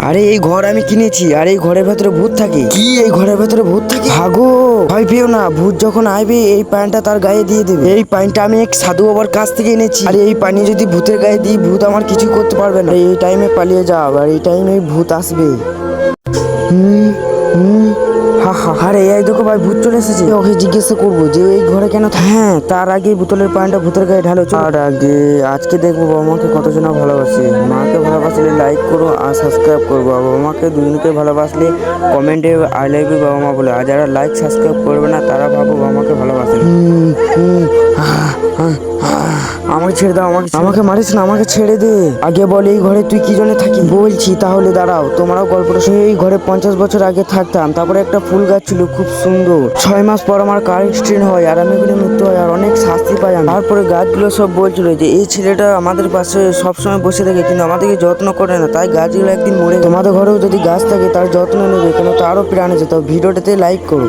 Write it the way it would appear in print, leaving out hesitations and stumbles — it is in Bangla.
আরে এই ঘর আমি কিনেছি, আর এই ঘরের ভেতরে ভূত থাকে। কি এই ঘরের ভেতরে ভূত থাকে? ভাগো, ভয় পেও না, ভূত যখন আইবে এই পানটা তার গায়ে দিয়ে দেবে। এই পানটা আমি এক সাধু বাবার কাছ থেকে এনেছি, আর এই পানি যদি ভূতের গায়ে দিই ভূত আমার কিছু করতে পারবে না। এই টাইমে পালিয়ে যাও, আর এই টাইমে ভূত আসবে। হুম হুম হা হা। আরে এই দেখো ভাই, ভূত চলে এসেছে। ওকে জিজ্ঞাসা করবো যে এই ঘরে কেন হ্যাঁ, তার আগে বোতলের পানিটা ভূতের গায়ে ঢালো। আর আগে আজকে দেখবো বাবা মাকে কতজনা ভালোবাসে। মাকে ভালোবাসলে লাইক করো আর সাবস্ক্রাইব করবো। বাবা মাকে দুজনকে ভালোবাসলে কমেন্টে আই লাভ ইউ বাবা মা বলে। আর যারা লাইক সাবস্ক্রাইব করবে না তারা ভাবো বাবা মাকে ভালোবাসে। আমাকে ছেড়ে দাও, আমাকে মারিস না, আমাকে ছেড়ে দে। আগে বল এই ঘরে তুই কি জন্য থাকি? বলছি তাহলে দাঁড়াও, তোমরাও গল্পটা শুনে। এই ঘরে 50 বছর আগে থাকতাম। তারপরে একটা ফুল গাছ ছিল খুব সুন্দর। 6 মাস পর আমার কার অ্যাক্সিডেন্ট হয়, আর আমি এখানে মৃত্যু হয়, আর অনেক শাস্তি পাই আমি। তারপরে গাছগুলো সব বলছিল যে এই ছেলেটা আমাদের পাশে সবসময় বসে থাকে কিন্তু আমাদেরকে যত্ন করে না, তাই গাছগুলো একদিন মরে। তোমাদের ঘরেও যদি গাছ থাকে তার যত্ন নেবে, কেন তারও প্রাণে যেত। ভিডিওটাতে লাইক করো।